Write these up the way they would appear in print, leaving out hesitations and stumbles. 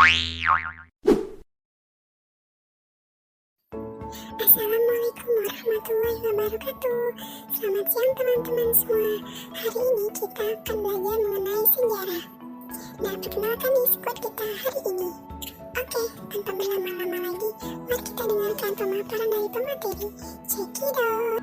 Assalamualaikum warahmatullahi wabarakatuh. Selamat siang teman-teman semua. Hari ini kita akan belajar mengenai sejarah. Nah, perkenalkan nih squad kita hari ini. Oke, tanpa berlama-lama lagi, mari kita dengarkan pemaparan dari pemateri. Check it out.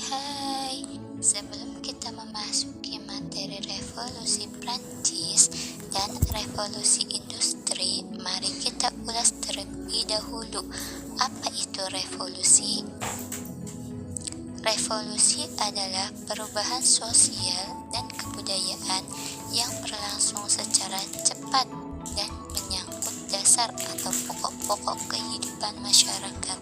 Hai, sebelum kita memasuki materi revolusi Prancis dan revolusi industri, mari kita ulas terlebih dahulu apa itu revolusi. Revolusi adalah perubahan sosial dan kebudayaan yang berlangsung secara cepat dan menyangkut dasar atau pokok-pokok kehidupan masyarakat.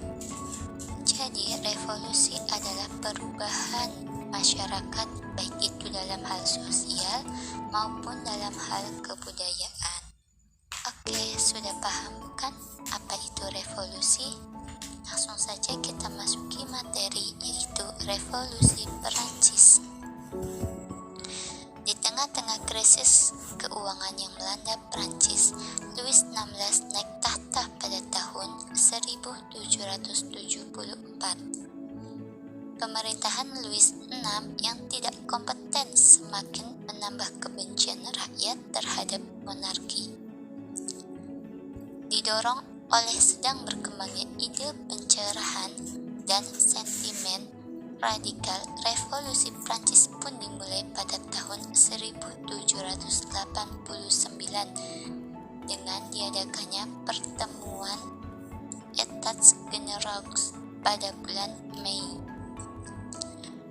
Jadi, revolusi adalah perubahan masyarakat, baik itu dalam hal sosial maupun dalam hal kebudayaan. Oke, sudah paham bukan apa itu revolusi? Langsung saja kita masuki materi, yaitu revolusi Perancis. Di tengah-tengah krisis keuangan yang melanda Prancis, Louis XVI naik tahta pada tahun 1774. Pemerintahan Louis VI yang tidak kompeten semakin menambah kebencian rakyat terhadap monarki. Didorong oleh sedang berkembangnya ide pencerahan dan sentimen radikal, revolusi Prancis pun dimulai pada tahun 1789 dengan diadakannya pertemuan Etats Generaux pada bulan Mei.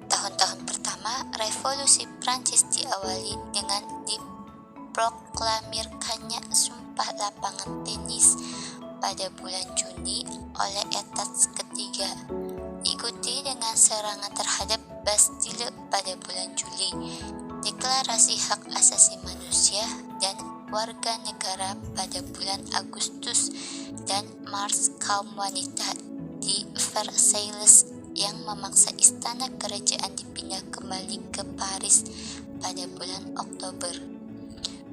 Tahun-tahun pertama revolusi Prancis diawali dengan diproklamirkannya Sumpah Lapangan Tenis pada bulan Juni oleh Etats ketiga, diikuti dengan serangan terhadap Bastille pada bulan Juli, deklarasi hak asasi manusia dan warga negara pada bulan Agustus, dan Mars kaum wanita di Versailles yang memaksa istana kerajaan dipindah kembali ke Paris pada bulan Oktober.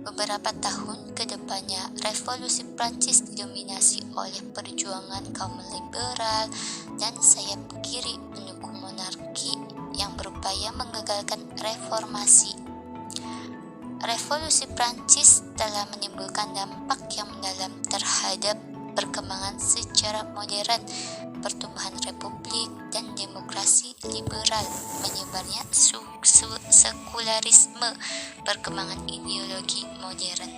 Beberapa tahun ke depannya, revolusi Prancis didominasi oleh perjuangan kaum liberal dan sayap kiri pendukung monarki yang berupaya menggagalkan reformasi. Revolusi Prancis telah menimbulkan dampak yang mendalam terhadap perkembangan sejarah modern, pertumbuhan republik dan demokrasi liberal, menyebarnya sekularisme, perkembangan ideologi modern.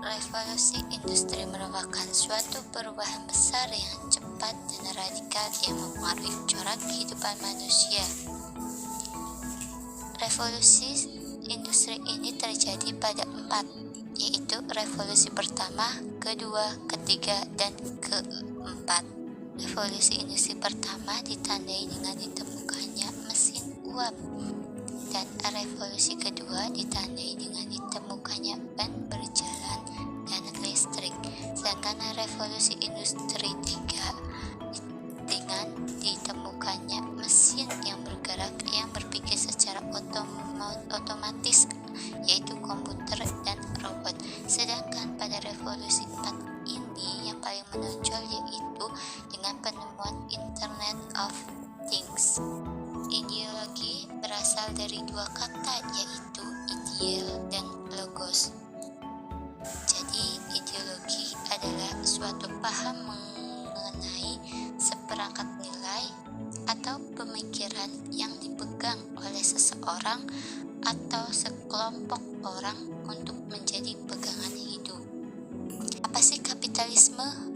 Revolusi industri merupakan suatu perubahan besar yang cepat dan radikal yang mempengaruhi corak kehidupan manusia. Revolusi industri ini terjadi pada 4, yaitu revolusi pertama, kedua, ketiga, dan keempat. Revolusi industri pertama ditandai dengan ditemukannya mesin uap, dan revolusi kedua ditandai dengan ditemukannya ban berjalan dan listrik. Sedangkan revolusi industri 3 dengan ditemukannya mesin yang bergerak yang berpikir secara otomatis, yaitu komputer dan robot. Sedangkan pada revolusi 4 ini yang paling menonjol yaitu dengan penemuan Internet of Things. Ideologi berasal dari dua kata, yaitu ideal dan logos. Jadi ideologi adalah suatu paham mengenai seperangkat nilai atau pemikiran yang dipegang oleh seseorang atau sekelompok orang untuk menjadi pegangan hidup. Apa sih kapitalisme?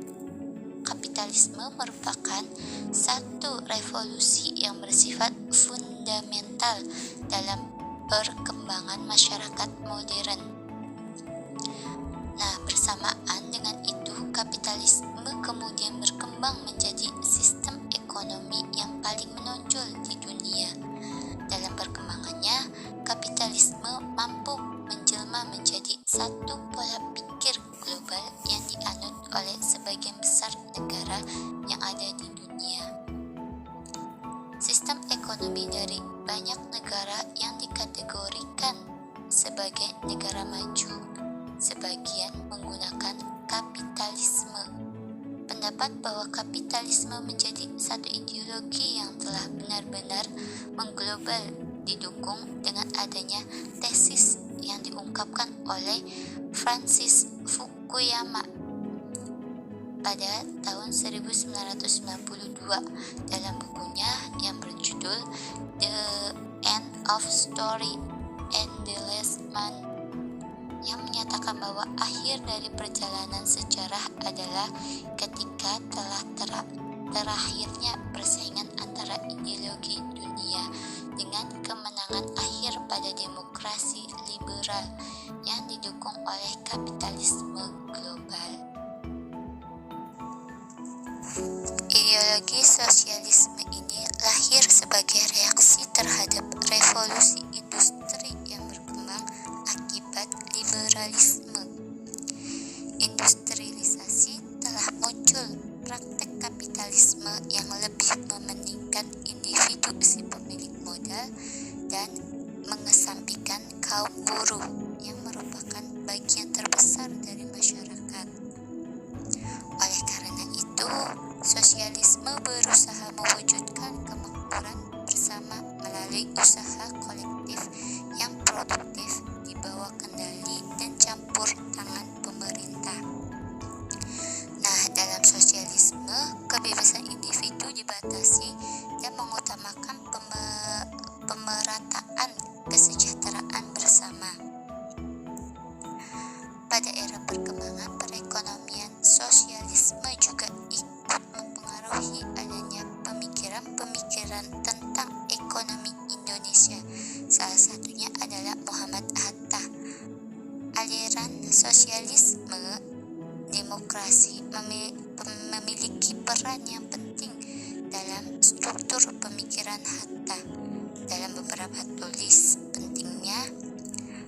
Kapitalisme merupakan satu revolusi yang bersifat fundamental dalam perkembangan masyarakat modern. Nah, bersamaan dengan itu, kapitalisme kemudian berkembang menjadi sistem ekonomi yang paling menonjol di dunia. Dalam perkembangannya, kapitalisme mampu menjelma menjadi satu pola pikir global yang dianut oleh sebagian besar negara yang ada di dunia. Sistem ekonomi dari banyak negara yang dikategorikan sebagai negara maju sebagian menggunakan kapitalisme. Pendapat bahwa kapitalisme menjadi satu ideologi yang telah benar-benar mengglobal didukung dengan adanya tesis yang diungkapkan oleh Francis Fukuyama pada tahun 1992 dalam bukunya yang berjudul The End of Story and the Last Man, yang menyatakan bahwa akhir dari perjalanan sejarah adalah ketika telah terakhirnya persaingan antara ideologi dunia dengan kemenangan akhir pada demokrasi liberal yang didukung oleh kapitalisme global. Ideologi sosialisme ini lahir sebagai reaksi terhadap revolusi industri yang berkembang akibat liberalisme. Industrialisasi telah muncul praktek kapitalisme yang lebih mementingkan individu si pemilik modal dan mengesampingkan kaum buruh yang merupakan bagian terbesar dari masyarakat. Oleh karena itu, sosialisme berusaha mewujudkan kemakmuran bersama melalui usaha kolektif yang produktif di bawah kendali dan campur tangan pemerintah. Nah, dalam sosialisme, kebebasan individu dibatasi dan mengutamakan pemerataan kesejahteraan bersama. Pada era perkembangan perekonomian, sosialisme juga ikut mempengaruhi adanya pemikiran-pemikiran tentang ekonomi Indonesia. Salah satunya adalah Muhammad Hatta. Aliran sosialisme demokrasi memiliki peran yang penting dalam struktur pemikiran Hatta. Dalam beberapa tulis pentingnya,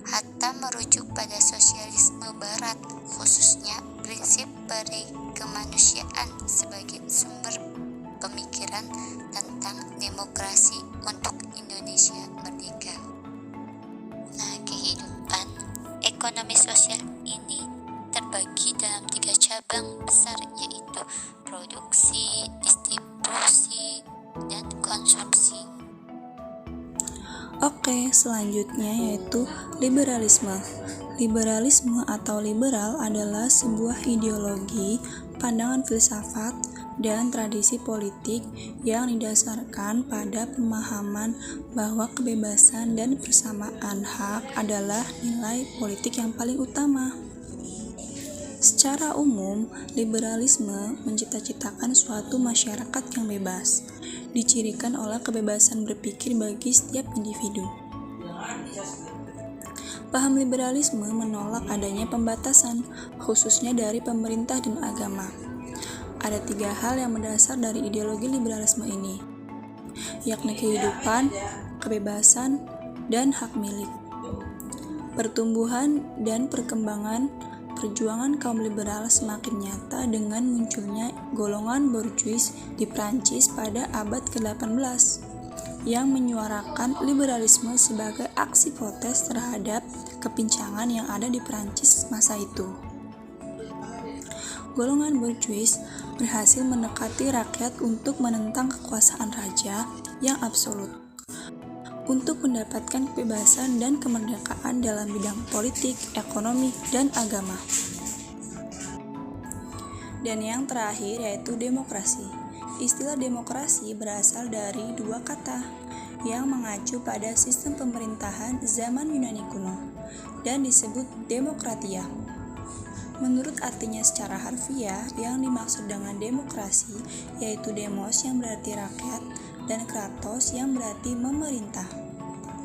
Hatta merujuk pada sosialisme barat, khususnya prinsip kemanusiaan sebagai sumber pemikiran tentang demokrasi untuk Indonesia merdeka. Nah, kehidupan ekonomi sosial ini terbagi dalam 3 cabang besar, yaitu produksi, distribusi, dan konsumsi. Oke, selanjutnya yaitu liberalisme. Liberalisme atau liberal adalah sebuah ideologi, pandangan filsafat, dan tradisi politik yang didasarkan pada pemahaman bahwa kebebasan dan persamaan hak adalah nilai politik yang paling utama. Secara umum, liberalisme mencita-citakan suatu masyarakat yang bebas, dicirikan oleh kebebasan berpikir bagi setiap individu. Paham liberalisme menolak adanya pembatasan, khususnya dari pemerintah dan agama. Ada 3 hal yang mendasar dari ideologi liberalisme ini, yakni kehidupan, kebebasan, dan hak milik. Pertumbuhan dan perkembangan perjuangan kaum liberal semakin nyata dengan munculnya golongan bourgeois di Prancis pada abad ke-18 yang menyuarakan liberalisme sebagai aksi protes terhadap kepincangan yang ada di Prancis masa itu. Golongan bourgeois berhasil mendekati rakyat untuk menentang kekuasaan raja yang absolut, untuk mendapatkan kebebasan dan kemerdekaan dalam bidang politik, ekonomi, dan agama. Dan yang terakhir yaitu demokrasi. Istilah demokrasi berasal dari 2 kata yang mengacu pada sistem pemerintahan zaman Yunani kuno dan disebut demokratia. Menurut artinya secara harfiah, yang dimaksud dengan demokrasi yaitu demos yang berarti rakyat dan kratos yang berarti memerintah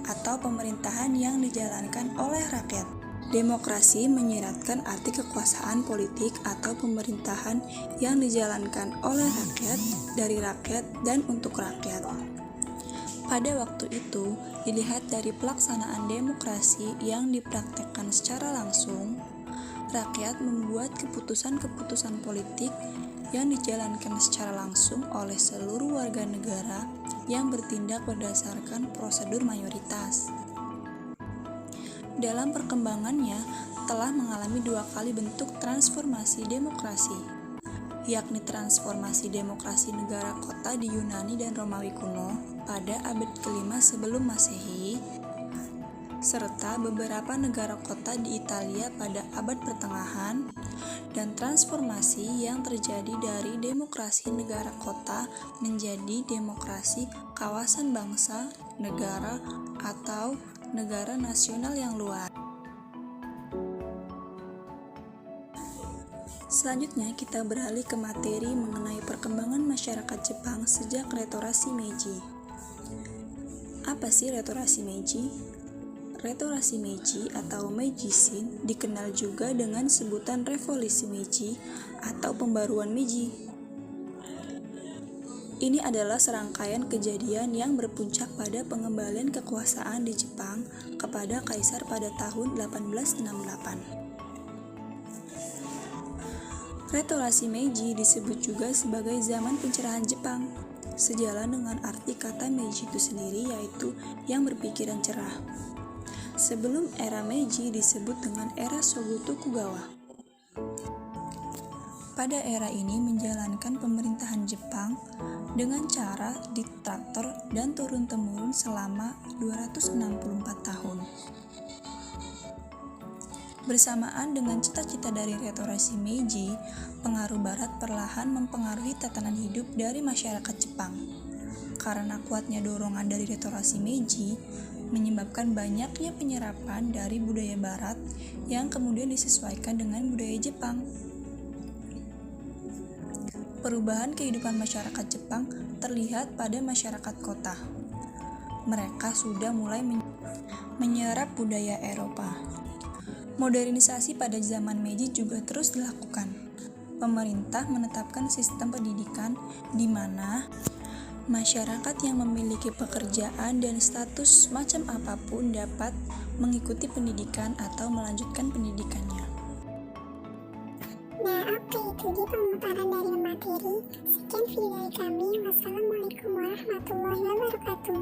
atau pemerintahan yang dijalankan oleh rakyat. Demokrasi menyiratkan arti kekuasaan politik atau pemerintahan yang dijalankan oleh rakyat, dari rakyat, dan untuk rakyat. Pada waktu itu, dilihat dari pelaksanaan demokrasi yang dipraktekkan secara langsung, rakyat membuat keputusan-keputusan politik yang dijalankan secara langsung oleh seluruh warga negara yang bertindak berdasarkan prosedur mayoritas. Dalam perkembangannya, telah mengalami 2 kali bentuk transformasi demokrasi, yakni transformasi demokrasi negara kota di Yunani dan Romawi kuno pada abad ke-5 sebelum Masehi, serta beberapa negara kota di Italia pada abad pertengahan, dan transformasi yang terjadi dari demokrasi negara kota menjadi demokrasi kawasan bangsa, negara, atau negara nasional yang luas. Selanjutnya kita beralih ke materi mengenai perkembangan masyarakat Jepang sejak Restorasi Meiji. Apa sih Restorasi Meiji? Restorasi Meiji atau Meiji-shin dikenal juga dengan sebutan Revolusi Meiji atau Pembaruan Meiji. Ini adalah serangkaian kejadian yang berpuncak pada pengembalian kekuasaan di Jepang kepada kaisar pada tahun 1868. Restorasi Meiji disebut juga sebagai zaman pencerahan Jepang, sejalan dengan arti kata Meiji itu sendiri, yaitu yang berpikiran cerah. Sebelum era Meiji disebut dengan era Shogun Tokugawa. Pada era ini menjalankan pemerintahan Jepang dengan cara diktator dan turun-temurun selama 264 tahun. Bersamaan dengan cita-cita dari Restorasi Meiji, pengaruh Barat perlahan mempengaruhi tatanan hidup dari masyarakat Jepang. Karena kuatnya dorongan dari Restorasi Meiji, menyebabkan banyaknya penyerapan dari budaya Barat yang kemudian disesuaikan dengan budaya Jepang. Perubahan kehidupan masyarakat Jepang terlihat pada masyarakat kota. Mereka sudah mulai menyerap budaya Eropa. Modernisasi pada zaman Meiji juga terus dilakukan. Pemerintah menetapkan sistem pendidikan di mana masyarakat yang memiliki pekerjaan dan status macam apapun dapat mengikuti pendidikan atau melanjutkan pendidikannya. Nah, oke, itu dia pemaparan dari materi. Sekian video dari kami. Wassalamualaikum warahmatullahi wabarakatuh.